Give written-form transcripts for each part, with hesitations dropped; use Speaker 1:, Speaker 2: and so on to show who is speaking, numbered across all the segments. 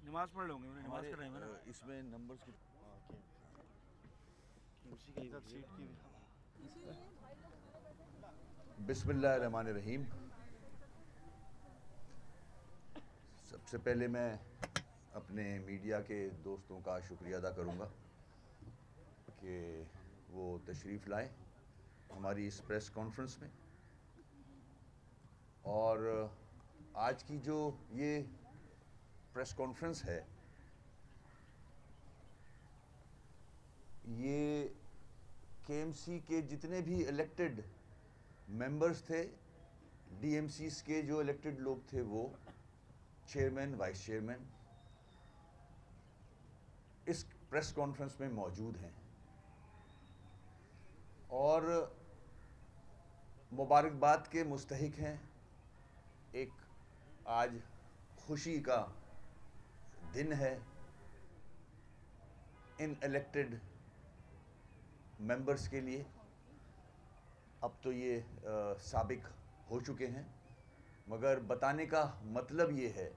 Speaker 1: नमाज पढ़ लोगे, मैंने नमाज कराई मैंने।
Speaker 2: इसमें नंबर्स की
Speaker 1: सीट की
Speaker 2: बिस्मिल्लाहिर्रहमानिर्रहीम। सबसे पहले मैं अपने मीडिया के दोस्तों का शुक्रिया अदा करूंगा कि वो तशरीफ़ लाए हमारी इस प्रेस कॉन्फ्रेंस में। और आज की जो ये प्रेस कॉन्फ्रेंस है, ये केएमसी के जितने भी इलेक्टेड मेंबर्स थे, डीएमसीज के जो इलेक्टेड लोग थे, वो चेयरमैन, वाइस चेयरमैन इस प्रेस कॉन्फ्रेंस में मौजूद हैं और मुबारकबाद के मुस्तहिक हैं। एक आज खुशी का दिन है इन इलेक्टेड मेंबर्स के लिए। अब तो ये साबिक हो चुके हैं, मगर बताने का मतलब ये है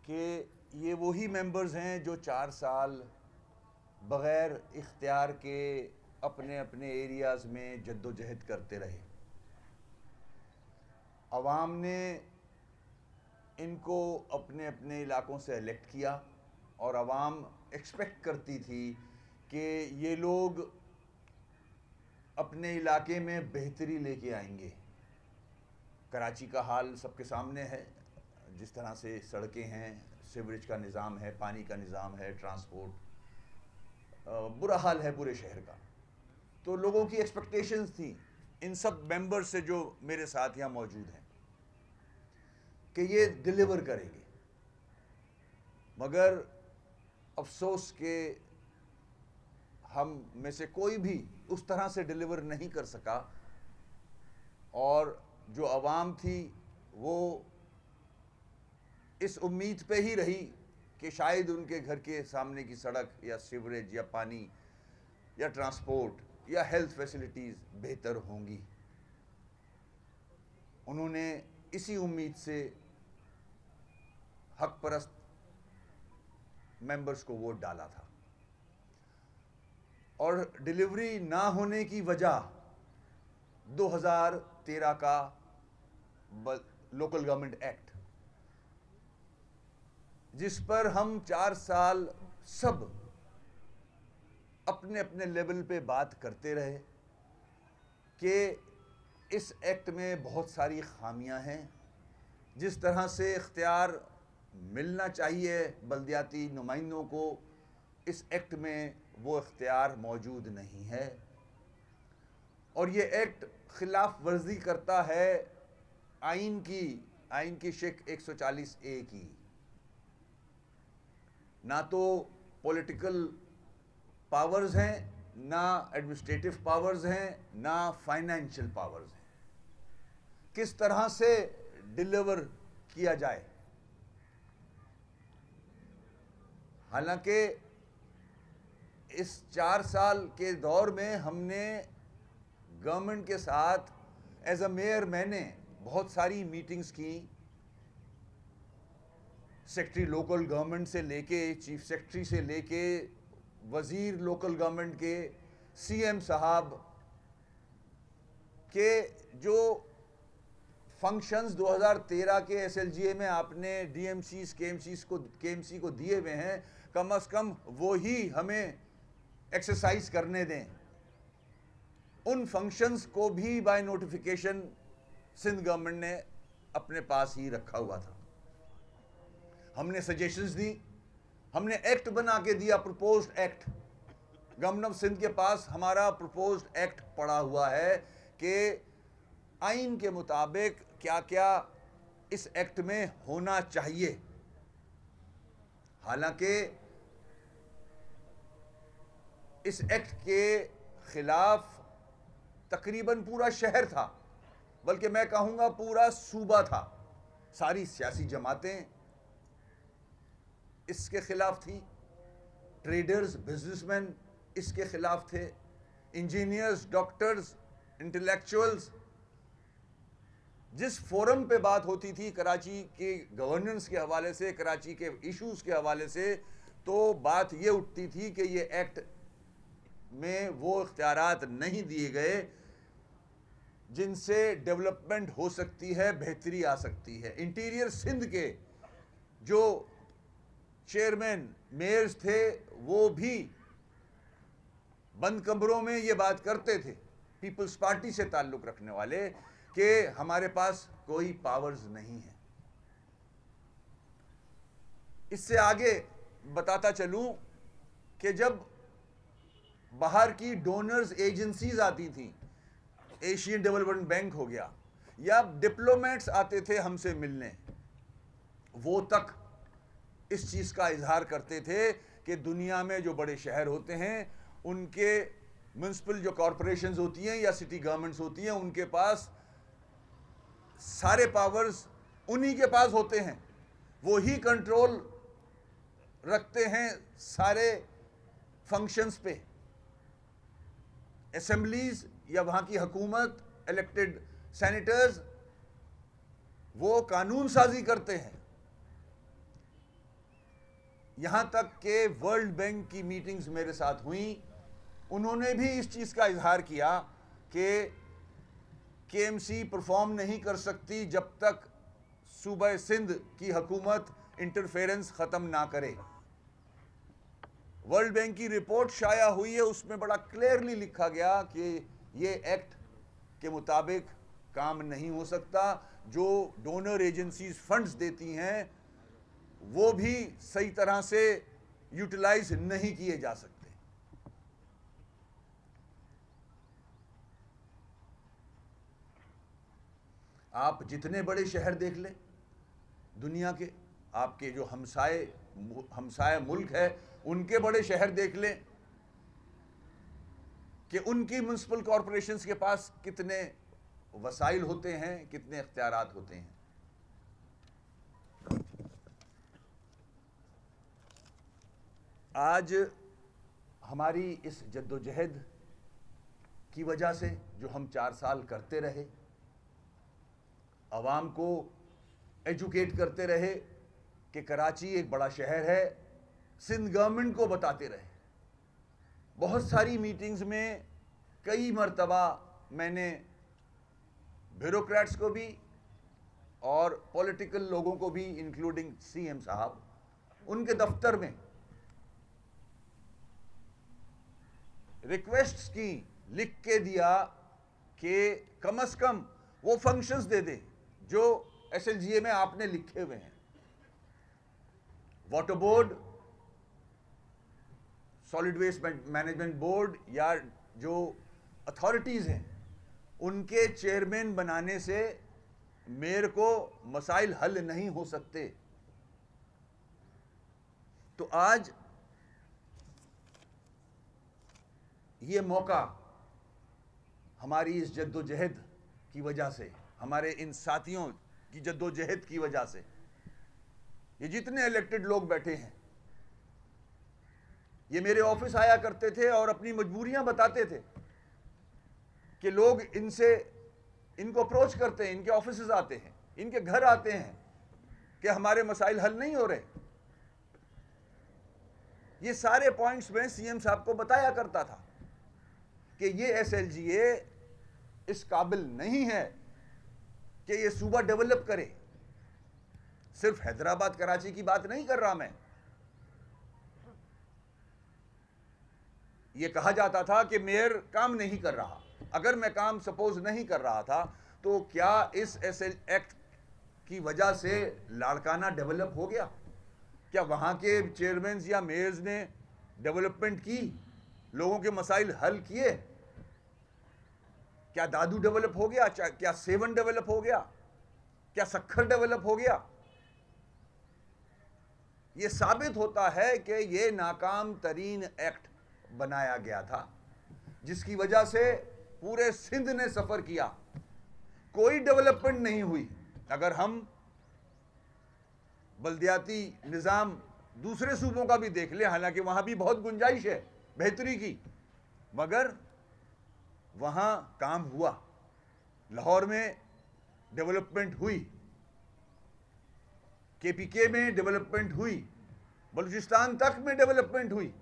Speaker 2: कि ये वही मेंबर्स हैं जो 4 साल बग़ैर इख्तियार के अपने अपने एरियाज़ में जद्दोजहद करते रहे। अवाम ने इनको अपने अपने इलाकों से इलेक्ट किया और अवाम एक्सपेक्ट करती थी कि ये लोग अपने इलाके में बेहतरी लेके आएंगे। कराची का हाल सबके सामने है, जिस तरह से सड़कें हैं, सीवरेज का निज़ाम है, पानी का निज़ाम है, ट्रांसपोर्ट, बुरा हाल है पूरे शहर का। तो लोगों की एक्सपेक्टेशंस थी इन सब मेंबर्स से जो मेरे साथ यहाँ मौजूद हैं कि ये डिलीवर करेंगे, मगर अफसोस के हम में से कोई भी उस तरह से डिलीवर नहीं कर सका। और जो आवाम थी वो इस उम्मीद पे ही रही कि शायद उनके घर के सामने की सड़क या सीवरेज या पानी या ट्रांसपोर्ट या हेल्थ फैसिलिटीज़ बेहतर होंगी। उन्होंने इसी उम्मीद से हक परस्त मेंबर्स को वोट डाला था। और डिलीवरी ना होने की वजह 2013 का लोकल गवर्नमेंट एक्ट, जिस पर हम 4 साल सब अपने अपने लेवल पे बात करते रहे कि इस एक्ट में बहुत सारी खामियां हैं। जिस तरह से इख्तियार मिलना चाहिए बल्दियाती नुमाइंदों को, इस एक्ट में वो इख्तियार मौजूद नहीं है और ये एक्ट खिलाफ वर्जी करता है आइन की शेख 140A की। ना तो पॉलिटिकल पावर्स हैं, ना एडमिनिस्ट्रेटिव पावर्स हैं, ना फाइनेंशियल पावर्स हैं। किस तरह से डिलीवर किया जाए? हालांकि इस 4 साल के दौर में हमने गवर्नमेंट के साथ एज अ मेयर मैंने बहुत सारी मीटिंग्स की, सेक्रेटरी लोकल गवर्नमेंट से लेके, चीफ सेक्रेटरी से लेके, वज़ीर लोकल गवर्नमेंट के, सीएम साहब के जो फंक्शंस 2013 के एसएलजीए में आपने केएमसी को दिए हुए हैं, कम से कम वो ही हमें एक्सरसाइज करने दें। उन फंक्शंस को भी बाय नोटिफिकेशन सिंध गवर्नमेंट ने अपने पास ही रखा हुआ था। हमने सजेशंस दी, हमने एक्ट बना के दिया, proposed act. Government of Sindh के पास हमारा प्रपोज्ड एक्ट पड़ा हुआ है कि आइन के मुताबिक क्या क्या इस एक्ट में होना चाहिए। हालांकि इस एक्ट के खिलाफ तकरीबन पूरा शहर था, बल्कि मैं कहूंगा पूरा सूबा था। सारी सियासी जमातें इसके खिलाफ थी, ट्रेडर्स, बिजनेसमैन इसके खिलाफ थे, इंजीनियर्स, डॉक्टर्स, इंटेलेक्चुअल्स, जिस फोरम पे बात होती थी कराची के गवर्नेंस के हवाले से, कराची के इश्यूज के हवाले से, तो बात ये उठती थी कि ये एक्ट में वो इख्तियारात नहीं दिए गए जिनसे डेवलपमेंट हो सकती है, बेहतरी आ सकती है। इंटीरियर सिंध के जो चेयरमैन मेयर्स थे वो भी बंद कमरों में ये बात करते थे, पीपल्स पार्टी से ताल्लुक रखने वाले, कि हमारे पास कोई पावर्स नहीं है। इससे आगे बताता चलूं कि जब बाहर की डोनर्स एजेंसीज आती थी, एशियन डेवलपमेंट बैंक हो गया, या डिप्लोमेट्स आते थे हमसे मिलने, वो तक इस चीज का इजहार करते थे कि दुनिया में जो बड़े शहर होते हैं उनके म्युनिसिपल जो कॉरपोरेशंस होती हैं या सिटी गवर्नमेंट्स होती हैं, उनके पास सारे पावर्स उन्हीं के पास होते हैं, वो ही कंट्रोल रखते हैं सारे फंक्शंस पे। असेंबलीज या वहां की हुकूमत, इलेक्टेड सेनेटर्स, वो कानून साजी करते हैं। यहां तक कि वर्ल्ड बैंक की मीटिंग्स मेरे साथ हुई, उन्होंने भी इस चीज का इजहार किया कि केएमसी परफॉर्म नहीं कर सकती जब तक सूबा सिंध की हुकूमत इंटरफेरेंस खत्म ना करे। वर्ल्ड बैंक की रिपोर्ट शाया हुई है, उसमें बड़ा क्लियरली लिखा गया कि ये एक्ट के मुताबिक काम नहीं हो सकता। जो डोनर एजेंसीज फंड्स देती हैं वो भी सही तरह से यूटिलाइज नहीं किए जा सकते। आप जितने बड़े शहर देख लें दुनिया के, आपके जो हमसाए मुल्क है उनके बड़े शहर देख लें कि उनकी म्युनिसिपल कॉरपोरेशंस के पास कितने वसाइल होते हैं, कितने इख्तियारात होते हैं। आज हमारी इस जद्दोजहद की वजह से जो हम 4 साल करते रहे, अवाम को एजुकेट करते रहे कि कराची एक बड़ा शहर है, सिंध गवर्नमेंट को बताते रहे, बहुत सारी मीटिंग्स में कई मरतबा मैंने ब्यूरोक्रेट्स को भी और पॉलिटिकल लोगों को भी, इंक्लूडिंग सीएम साहब, उनके दफ्तर में रिक्वेस्ट्स की, लिख के दिया कि कम से कम वो फंक्शंस दे दे जो एसएलजीए में आपने लिखे हुए हैं। Water board, solid waste management board या जो अथॉरिटीज हैं, उनके चेयरमैन बनाने से मेयर को मसाइल हल नहीं हो सकते। तो आज ये मौका हमारी इस जद्दोजहद की वजह से, हमारे इन साथियों की जद्दोजहद की वजह से, ये जितने इलेक्टेड लोग बैठे हैं, ये मेरे ऑफिस आया करते थे और अपनी मजबूरियां बताते थे कि लोग इनको अप्रोच करते हैं, इनके ऑफिस आते हैं, इनके घर आते हैं कि हमारे मसाइल हल नहीं हो रहे। ये सारे पॉइंट्स में सीएम साहब को बताया करता था कि ये एसएलजीए इस काबिल नहीं है कि ये सूबा डेवलप करे। सिर्फ हैदराबाद कराची की बात नहीं कर रहा मैं। ये कहा जाता था कि मेयर काम नहीं कर रहा। अगर मैं काम सपोज नहीं कर रहा था तो क्या इस एसएल एक्ट की वजह से लाड़काना डेवलप हो गया? क्या वहां के चेयरमैन या मेयर्स ने डेवलपमेंट की, लोगों के मसाइल हल किए? क्या दादू डेवलप हो गया? क्या सेवन डेवलप हो गया? क्या सखर डेवलप हो गया? यह साबित होता है कि यह नाकाम तरीन एक्ट बनाया गया था, जिसकी वजह से पूरे सिंध ने सफर किया, कोई डेवलपमेंट नहीं हुई। अगर हम बल्दियाती निज़ाम दूसरे सूबों का भी देख लें, हालांकि वहां भी बहुत गुंजाइश है बेहतरी की, मगर वहां काम हुआ। लाहौर में डेवलपमेंट हुई, केपीके में डेवलपमेंट हुई, बलूचिस्तान तक में डेवलपमेंट हुई।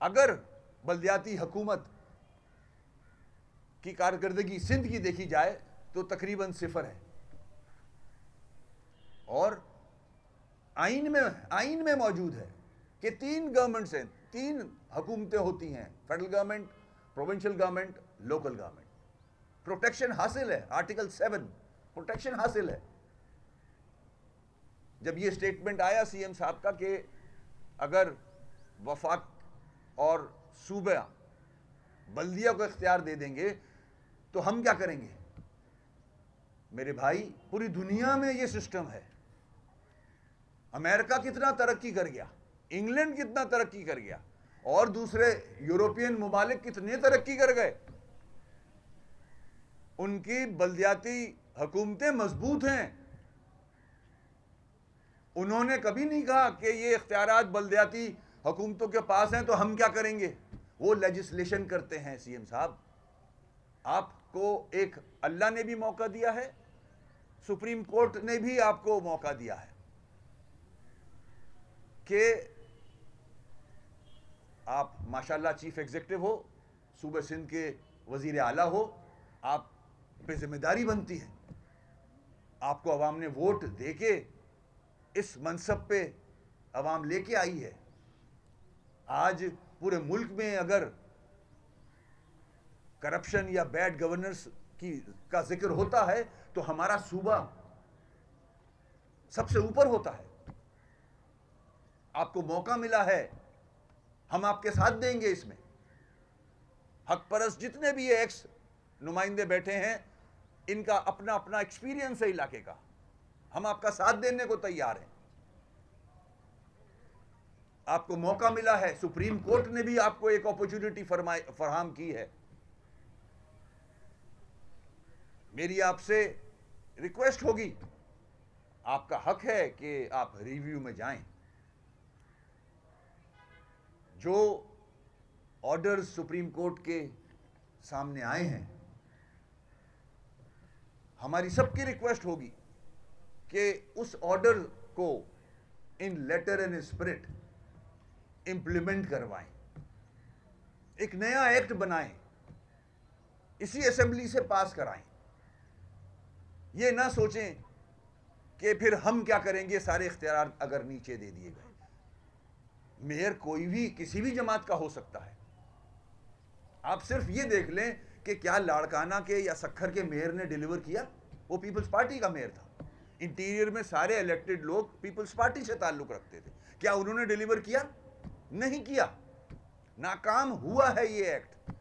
Speaker 2: अगर बल्दियाती हुकूमत की कारकर्दगी सिंध की देखी जाए तो तकरीबन सिफर है। और आइन में मौजूद है कि 3 गवर्नमेंट्स हैं, 3 हुकूमतें होती हैं, federal government, provincial government, local government. Protection हासिल है, आर्टिकल 7 प्रोटेक्शन हासिल है। जब ये स्टेटमेंट आया सीएम साहब का कि अगर वफाक और सूबा बल्दिया को इख्तियार दे देंगे तो हम क्या करेंगे? मेरे भाई, पूरी दुनिया में ये सिस्टम है। अमेरिका कितना तरक्की कर गया, इंग्लैंड कितना तरक्की कर गया, और दूसरे यूरोपियन मुमालिक कितने तरक्की कर गए। उनकी बल्दियाती हुकूमतें मजबूत हैं। उन्होंने कभी नहीं कहा कि ये इख्तियारात बल्दियाती हुकूमतों के पास हैं तो हम क्या करेंगे। वो लेजिस्लेशन करते हैं। सीएम साहब, आपको एक अल्लाह ने भी मौका दिया है, सुप्रीम कोर्ट ने भी आपको मौका दिया है कि आप माशाल्लाह चीफ एग्जीक्यूटिव हो, सूबे सिंध के वजीर आला हो, आप पे जिम्मेदारी बनती है। आपको अवाम ने वोट देके इस मनसब पे अवाम लेके आई है। आज पूरे मुल्क में अगर करप्शन या बैड गवर्नेंस का जिक्र होता है तो हमारा सूबा सबसे ऊपर होता है। आपको मौका मिला है, हम आपके साथ देंगे इसमें। हक परस्त जितने भी एक्स नुमाइंदे बैठे हैं, इनका अपना अपना एक्सपीरियंस है इलाके का, हम आपका साथ देने को तैयार हैं। आपको मौका मिला है, सुप्रीम कोर्ट ने भी आपको एक अपॉर्चुनिटी फराहम की है। मेरी आपसे रिक्वेस्ट होगी, आपका हक है कि आप रिव्यू में जाएं। जो ऑर्डर्स सुप्रीम कोर्ट के सामने आए हैं, हमारी सबकी रिक्वेस्ट होगी कि उस ऑर्डर को इन लेटर एंड स्पिरिट इंप्लीमेंट करवाएं, एक नया एक्ट बनाएं, इसी असेंबली से पास कराएं। ये ना सोचें कि फिर हम क्या करेंगे, सारे इख्तियार अगर नीचे दे दिए गए। मेयर कोई भी किसी भी जमात का हो सकता है। आप सिर्फ ये देख लें कि क्या लाड़काना के या सक्खर के मेयर ने डिलीवर किया? वो पीपल्स पार्टी का मेयर था। इंटीरियर में सारे इलेक्टेड लोग पीपल्स पार्टी से ताल्लुक रखते थे। क्या उन्होंने डिलीवर किया? नहीं किया। नाकाम हुआ है ये एक्ट।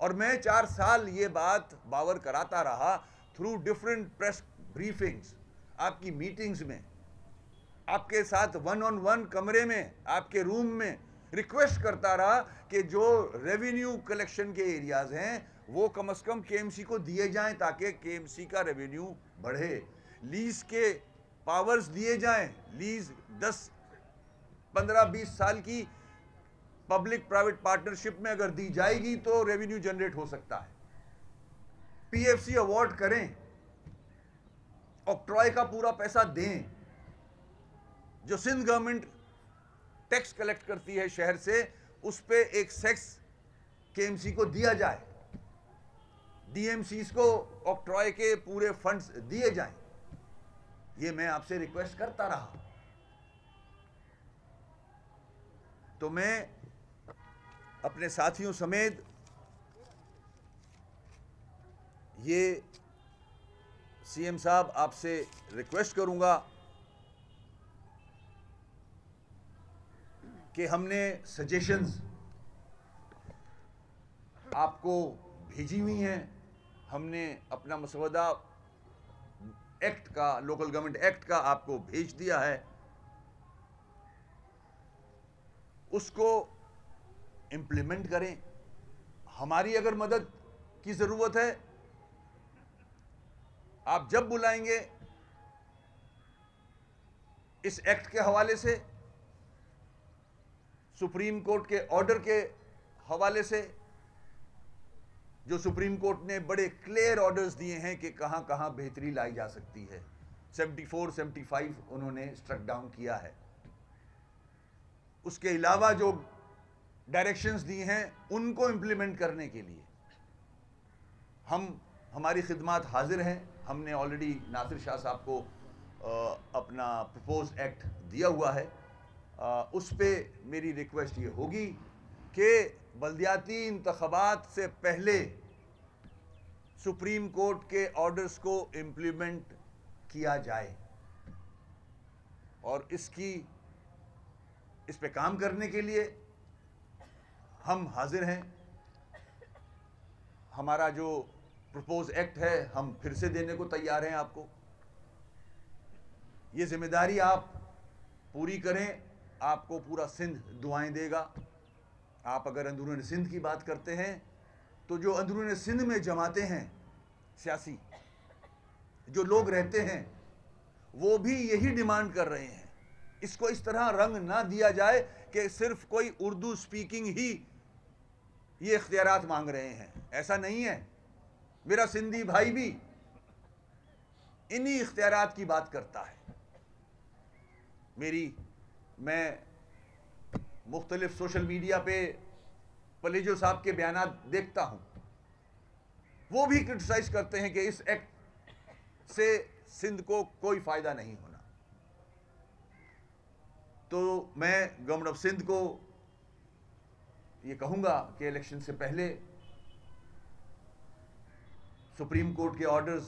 Speaker 2: और मैं 4 साल ये बात बावर कराता रहा थ्रू डिफरेंट प्रेस ब्रीफिंग्स, आपकी मीटिंग्स में, आपके साथ 1-on-1 कमरे में, आपके रूम में रिक्वेस्ट करता रहा कि जो रेवेन्यू कलेक्शन के एरियाज हैं वो कम से कम केएमसी को दिए जाएं ताकि केएमसी का रेवेन्यू बढ़े। लीज के पावर्स दिए जाएं। लीज 10, 15, 20 साल की पब्लिक प्राइवेट पार्टनरशिप में अगर दी जाएगी तो रेवेन्यू जनरेट हो सकता है। पीएफसी अवार्ड करें, ऑक्ट्रॉय का पूरा पैसा दें। जो सिंध गवर्नमेंट टैक्स कलेक्ट करती है शहर से, उस पे एक सेक्स केएमसी को दिया जाए। डीएमसीज को ऑक्ट्रॉय के पूरे फंड्स दिए जाएं। ये मैं आपसे रिक्वेस्ट करता रहा। तो मैं अपने साथियों समेत ये सीएम साहब आपसे रिक्वेस्ट करूंगा कि हमने सजेशंस आपको भेजी हुई हैं। हमने अपना मसवदा एक्ट का, लोकल गवर्नमेंट एक्ट का आपको भेज दिया है। उसको इम्प्लीमेंट करें। हमारी अगर मदद की ज़रूरत है, आप जब बुलाएंगे इस एक्ट के हवाले से, सुप्रीम कोर्ट के ऑर्डर के हवाले से, जो सुप्रीम कोर्ट ने बड़े क्लियर ऑर्डर्स दिए हैं कि कहां कहां बेहतरी लाई जा सकती है। 74, 75 उन्होंने स्ट्रक डाउन किया है। उसके अलावा जो डायरेक्शंस दी हैं उनको इंप्लीमेंट करने के लिए हमारी खिदमत हाजिर हैं। हमने ऑलरेडी नासिर शाह साहब को अपना प्रपोज एक्ट दिया हुआ है। उस पे मेरी रिक्वेस्ट ये होगी कि बल्दियाती इंतखाबात से पहले सुप्रीम कोर्ट के ऑर्डर्स को इम्प्लीमेंट किया जाए और इस पे काम करने के लिए हम हाजिर हैं। हमारा जो प्रपोज एक्ट है हम फिर से देने को तैयार हैं आपको। ये जिम्मेदारी आप पूरी करें, आपको पूरा सिंध दुआएं देगा। आप अगर अंदरून सिंध की बात करते हैं तो जो अंदरून सिंध में जमाते हैं सियासी जो लोग रहते हैं वो भी यही डिमांड कर रहे हैं। इसको इस तरह रंग ना दिया जाए कि सिर्फ कोई उर्दू स्पीकिंग ही ये इख्तियारात मांग रहे हैं, ऐसा नहीं है। मेरा सिंधी भाई भी इन्हीं इख्तियारात की बात करता है। मैं मुख्तलिफ सोशल मीडिया पे पलेजो साहब के बयानात देखता हूं, वो भी क्रिटिसाइज करते हैं कि इस एक्ट से सिंध को कोई फायदा नहीं होना। तो मैं गवर्नमेंट ऑफ सिंध को ये कहूंगा कि इलेक्शन से पहले सुप्रीम कोर्ट के ऑर्डर्स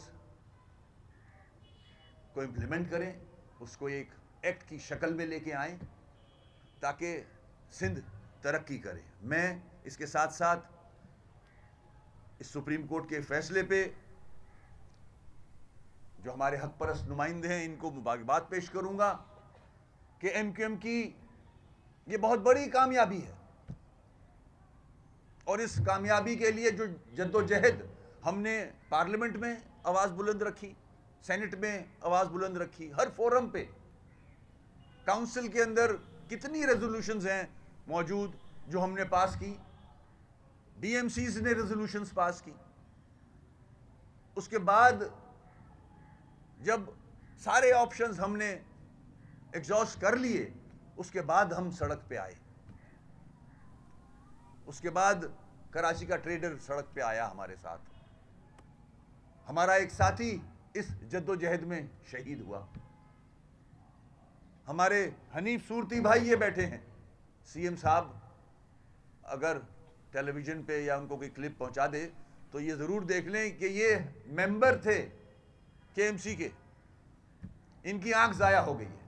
Speaker 2: को इंप्लीमेंट करें, उसको एक एक्ट की शक्ल में लेके आएं ताकि सिंध तरक्की करे। मैं इसके साथ साथ इस सुप्रीम कोर्ट के फैसले पे जो हमारे हक परस्त नुमाइंदे हैं इनको मुबारकबाद पेश करूंगा कि एमक्यूएम की ये बहुत बड़ी कामयाबी है और इस कामयाबी के लिए जो जद्दोजहद हमने पार्लियामेंट में आवाज बुलंद रखी, सेनेट में आवाज बुलंद रखी, हर फोरम पे, काउंसिल के अंदर कितनी रेजोल्यूशंस हैं मौजूद जो हमने पास की, डीएमसीज ने रेजोल्यूशंस पास की। उसके बाद जब सारे ऑप्शंस हमने एग्जॉस्ट कर लिए उसके बाद हम सड़क पे आए। उसके बाद कराची का ट्रेडर सड़क पे आया हमारे साथ। हमारा एक साथी इस जद्दोजहद में शहीद हुआ। हमारे हनीफ सूरती भाई ये बैठे हैं। सीएम साहब अगर टेलीविजन पे या उनको कोई क्लिप पहुंचा दे तो ये जरूर देख लें कि ये मेंबर थे केएमसी के, इनकी आंख जाया हो गई है।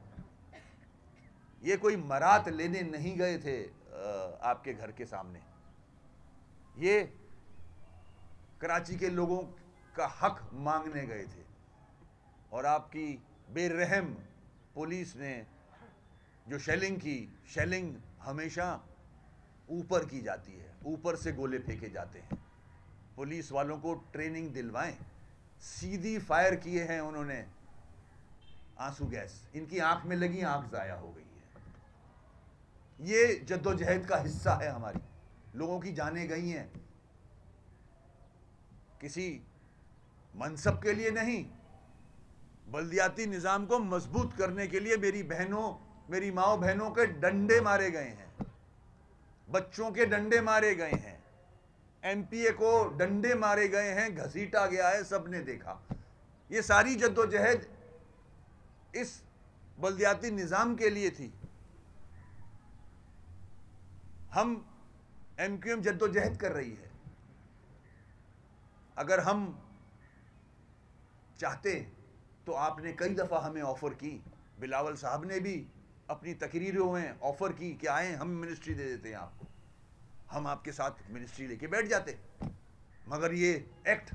Speaker 2: ये कोई मरात लेने नहीं गए थे आपके घर के सामने, ये कराची के लोगों का हक मांगने गए थे और आपकी बेरहम पुलिस ने जो शेलिंग हमेशा ऊपर की जाती है, ऊपर से गोले फेंके जाते हैं। पुलिस वालों को ट्रेनिंग दिलवाएं। सीधी फायर किए हैं उन्होंने आंसू गैस, इनकी आंख में लगी, आंख जाया हो गई है। ये जद्दोजहद का हिस्सा है हमारी, लोगों की जानें गई हैं, किसी मनसब के लिए नहीं, बल्दियाती निज़ाम को मजबूत करने के लिए मेरी बहनों, मेरी माओ बहनों के डंडे मारे गए हैं, बच्चों के डंडे मारे गए हैं, एमपीए को डंडे मारे गए हैं, घसीटा गया है, सबने देखा। ये सारी जद्दोजहद इस बल्दियाती निज़ाम के लिए थी। हम एमक्यूएम जद्दोजहद कर रही है। अगर हम चाहते तो आपने कई दफ़ा हमें ऑफ़र की, बिलावल साहब ने भी अपनी तकरीरों में ऑफ़र की कि आएँ हम मिनिस्ट्री दे देते हैं आपको, हम आपके साथ मिनिस्ट्री लेके बैठ जाते। मगर ये एक्ट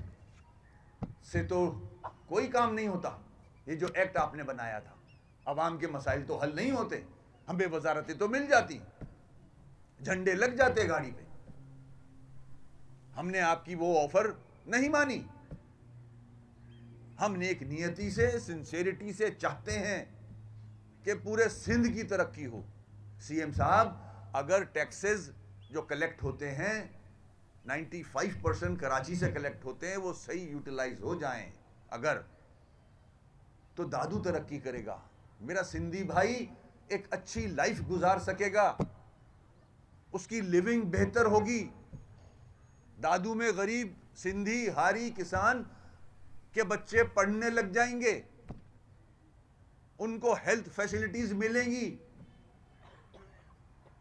Speaker 2: से तो कोई काम नहीं होता। ये जो एक्ट आपने बनाया था, अवाम के मसाइल तो हल नहीं होते, हमें वजारतें तो मिल जाती, झंडे लग जाते गाड़ी पे। हमने आपकी वो ऑफ़र नहीं मानी। हम नेक नियति से, सिंसेरिटी से चाहते हैं कि पूरे सिंध की तरक्की हो। सीएम साहब, अगर टैक्सेस जो कलेक्ट होते हैं 95% कराची से कलेक्ट होते हैं, वो सही यूटिलाइज हो जाएं अगर, तो दादू तरक्की करेगा, मेरा सिंधी भाई एक अच्छी लाइफ गुजार सकेगा, उसकी लिविंग बेहतर होगी। दादू में गरीब सिंधी हारी किसान के बच्चे पढ़ने लग जाएंगे, उनको हेल्थ फैसिलिटीज मिलेंगी,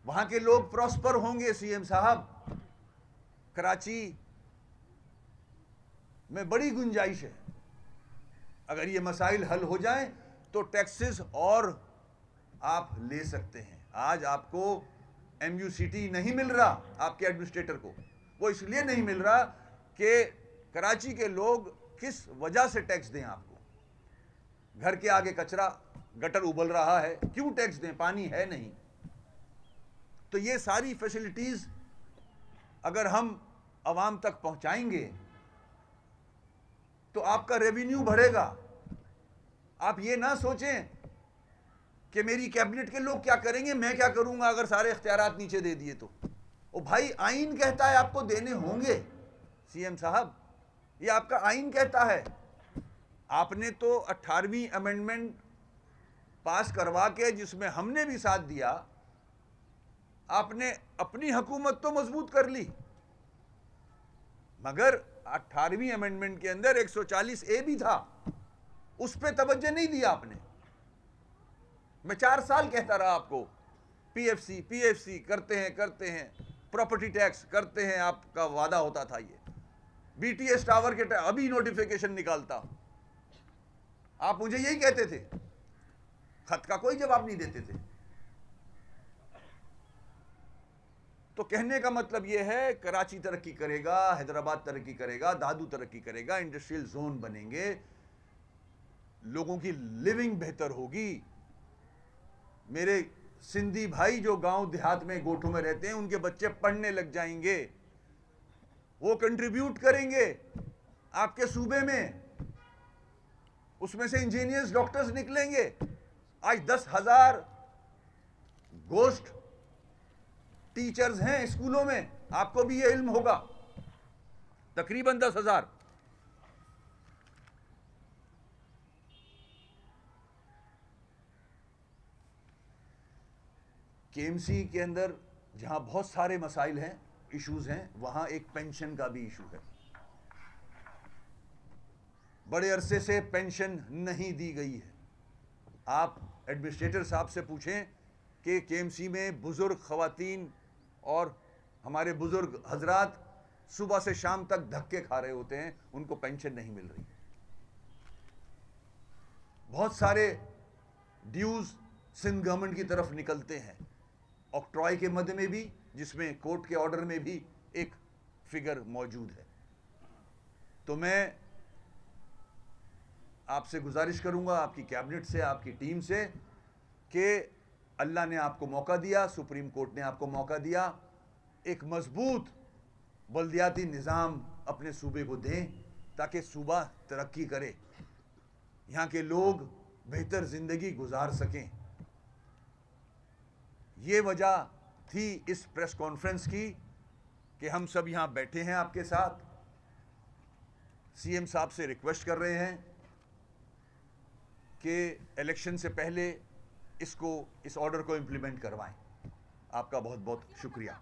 Speaker 2: वहां के लोग प्रॉस्पर होंगे। सीएम साहब, कराची में बड़ी गुंजाइश है, अगर ये मसाइल हल हो जाएं तो टैक्सेस और आप ले सकते हैं। आज आपको MUCT नहीं मिल रहा आपके एडमिनिस्ट्रेटर को, वो इसलिए नहीं मिल रहा कि कराची के लोग किस वजह से टैक्स दें आपको। घर के आगे कचरा गटर उबल रहा है, क्यों टैक्स दें, पानी है नहीं। तो ये सारी फैसिलिटीज अगर हम आवाम तक पहुंचाएंगे तो आपका रेवेन्यू बढ़ेगा। आप ये ना सोचें कि मेरी कैबिनेट के लोग क्या करेंगे, मैं क्या करूंगा अगर सारे इख्तियारात नीचे दे दिए तो। ओ भाई, आइन कहता है आपको देने होंगे। सीएम साहब, ये आपका आइन कहता है। आपने तो 18वीं अमेंडमेंट पास करवा के, जिसमें हमने भी साथ दिया, आपने अपनी हुकूमत तो मजबूत कर ली, मगर 18वीं अमेंडमेंट के अंदर 140A भी था, उस पर तवज्जो नहीं दिया आपने। मैं 4 साल कहता रहा आपको, PFC करते हैं, प्रॉपर्टी टैक्स करते हैं, आपका वादा होता था। ये BTS टावर के अभी नोटिफिकेशन निकालता, आप मुझे यही कहते थे, खत का कोई जवाब नहीं देते थे। तो कहने का मतलब यह है, कराची तरक्की करेगा, हैदराबाद तरक्की करेगा, दादू तरक्की करेगा, इंडस्ट्रियल जोन बनेंगे, लोगों की लिविंग बेहतर होगी। मेरे सिंधी भाई जो गांव देहात में गोठों में रहते हैं, उनके बच्चे पढ़ने लग जाएंगे, वो कंट्रीब्यूट करेंगे आपके सूबे में, उसमें से इंजीनियर्स, डॉक्टर्स निकलेंगे। आज 10,000 गोश्त टीचर्स हैं स्कूलों में, आपको भी ये इल्म होगा, तकरीबन 10,000। KMC के अंदर जहां बहुत सारे मसाइल हैं, इश्यूज हैं, वहां एक पेंशन का भी इशू है। बड़े अरसे से पेंशन नहीं दी गई है। आप एडमिनिस्ट्रेटर साहब से पूछें कि KMC में बुजुर्ग खवातीन और हमारे बुजुर्ग हजरात सुबह से शाम तक धक्के खा रहे होते हैं, उनको पेंशन नहीं मिल रही। बहुत सारे ड्यूज सिंध गवर्नमेंट की तरफ निकलते हैं, ऑक्ट्रॉय के मद में भी, जिसमें कोर्ट के ऑर्डर में भी एक फिगर मौजूद है। तो मैं आपसे गुजारिश करूंगा, आपकी कैबिनेट से, आपकी टीम से, कि अल्लाह ने आपको मौका दिया, सुप्रीम कोर्ट ने आपको मौका दिया, एक मजबूत बल्दियाती निज़ाम अपने सूबे को दें ताकि सूबा तरक्की करे, यहाँ के लोग बेहतर ज़िंदगी गुजार सकें। ये वजह थी इस प्रेस कॉन्फ्रेंस की कि हम सब यहाँ बैठे हैं आपके साथ। सीएम साहब से रिक्वेस्ट कर रहे हैं कि इलेक्शन से पहले इस ऑर्डर को इम्प्लीमेंट करवाएं। आपका बहुत बहुत शुक्रिया।